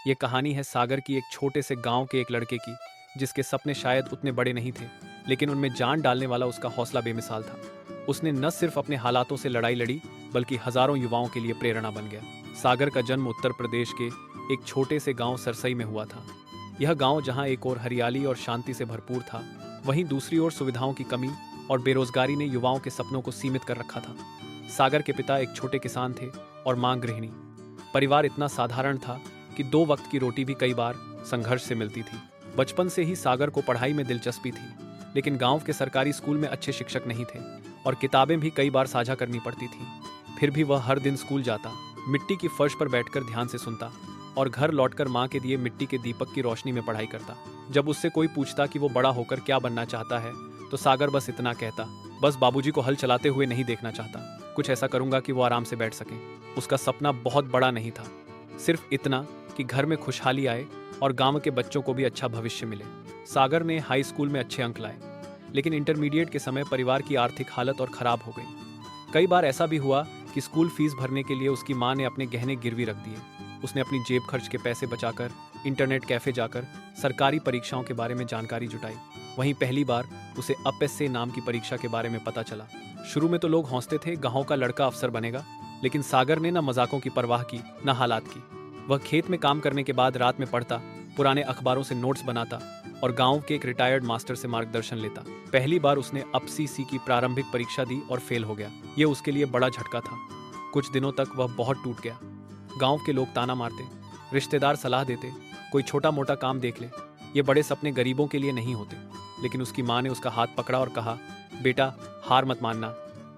ये कहानी है सागर की एक छोटे से गांव के एक लड़के की, जिसके सपने शायद उतने बड़े नहीं थे, लेकिन उनमें जान डालने वाला उसका हौसला बेमिसाल था। उसने न सिर्फ अपने हालातों से लड़ाई लड़ी, बल्कि हजारों युवाओं के लिए प्रेरणा बन गया। सागर का जन्म उत्तर प्रदेश के एक छोटे से गांव सरसई में हुआ था। यह गांव जहां एक ओर हरियाली और शांति से भरपूर था, वहीं दूसरी ओर सुविधाओं की कमी और बेरोजगारी ने युवाओं के सपनों को सीमित कर रखा था। सागर के पिता एक छोटे किसान थे और मां गृहिणी। परिवार इतना साधारण था कि 2 वक्त की रोटी भी कई बार संघर्ष से मिलती थी। बचपन से ही सागर को पढ़ाई में दिलचस्पी थी, लेकिन गांव के सरकारी स्कूल में अच्छे शिक्षक नहीं थे और किताबें भी कई बार साझा करनी पड़ती थी। फिर भी वह हर दिन स्कूल जाता, मिट्टी की फर्श पर बैठकर ध्यान से सुनता और घर लौटकर मां के दिए मिट्टी के दीपक की रोशनी में पढ़ाई करता। जब उससे कोई पूछता कि वो बड़ा होकर क्या बनना चाहता है, तो सागर बस इतना कहता, बस बाबूजी को हल चलाते हुए नहीं देखना चाहता, कुछ ऐसा करूंगा कि वो आराम से बैठ सकें। उसका सपना बहुत बड़ा नहीं था, सिर्फ इतना कि घर में खुशहाली आए और गांव के बच्चों को भी अच्छा भविष्य मिले। सागर ने हाई स्कूल में अच्छे अंक लाए, लेकिन इंटरमीडिएट के समय परिवार की आर्थिक हालत और खराब हो गई। कई बार ऐसा भी हुआ कि स्कूल फीस भरने के लिए उसकी मां ने अपने गहने गिरवी रख दिए। उसने अपनी जेब खर्च के पैसे बचाकर इंटरनेट कैफे जाकर सरकारी परीक्षाओं के बारे में जानकारी जुटाई। वहीं पहली बार उसे अपएसए नाम की परीक्षा के बारे में पता चला। शुरू में तो लोग हंसते थे, गांव का लड़का अफसर बनेगा, लेकिन सागर ने न मजाकों की परवाह की न हालात की। वह खेत में काम करने के बाद रात में पढ़ता, पुराने अखबारों से नोट्स बनाता और गांव के एक रिटायर्ड मास्टर से मार्गदर्शन लेता। पहली बार उसने अपसीसी की प्रारंभिक परीक्षा दी और फेल हो गया। यह उसके लिए बड़ा झटका था। कुछ दिनों तक वह बहुत टूट गया। गांव के लोग ताना मारते, रिश्तेदार सलाह देते, कोई छोटा मोटा काम देख ले, ये बड़े सपने गरीबों के लिए नहीं होते। लेकिन उसकी मां ने उसका हाथ पकड़ा और कहा, बेटा हार मत मानना,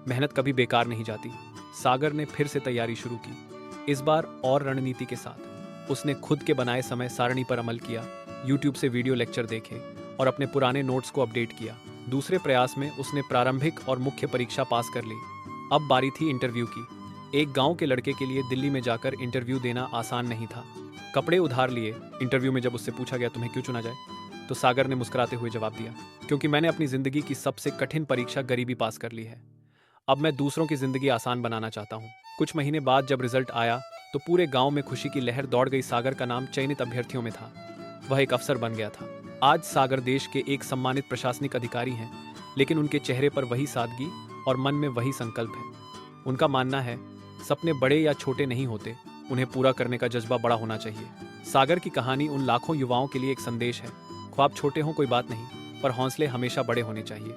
मेहनत कभी बेकार नहीं जाती। सागर ने फिर से तैयारी शुरू की, इस बार और रणनीति के साथ। उसने खुद के बनाए समय सारणी पर अमल किया, यूट्यूब से वीडियो लेक्चर देखे और अपने पुराने नोट्स को अपडेट किया। दूसरे प्रयास में उसने प्रारंभिक और मुख्य परीक्षा पास कर ली। अब बारी थी इंटरव्यू की। एक गांव के लड़के के लिए दिल्ली में जाकर इंटरव्यू देना आसान नहीं था। कपड़े उधार लिए इंटरव्यू में जब उससे पूछा गया तुम्हें क्यों चुना जाए, तो सागर ने मुस्कुराते हुए जवाब दिया, क्योंकि मैंने अपनी जिंदगी की सबसे कठिन परीक्षा गरीबी पास कर ली है। अब मैं दूसरों की जिंदगी आसान बनाना चाहता हूँ। कुछ महीने बाद जब रिजल्ट आया तो पूरे गांव में खुशी की लहर दौड़ गई। सागर का नाम चयनित अभ्यर्थियों में था। वह एक अफसर बन गया था। आज सागर देश के एक सम्मानित प्रशासनिक अधिकारी हैं, लेकिन उनके चेहरे पर वही सादगी और मन में वही संकल्प है। उनका मानना है, सपने बड़े या छोटे नहीं होते, उन्हें पूरा करने का जज्बा बड़ा होना चाहिए। सागर की कहानी उन लाखों युवाओं के लिए एक संदेश है, ख्वाब छोटे हों कोई बात नहीं, पर हौसले हमेशा बड़े होने चाहिए।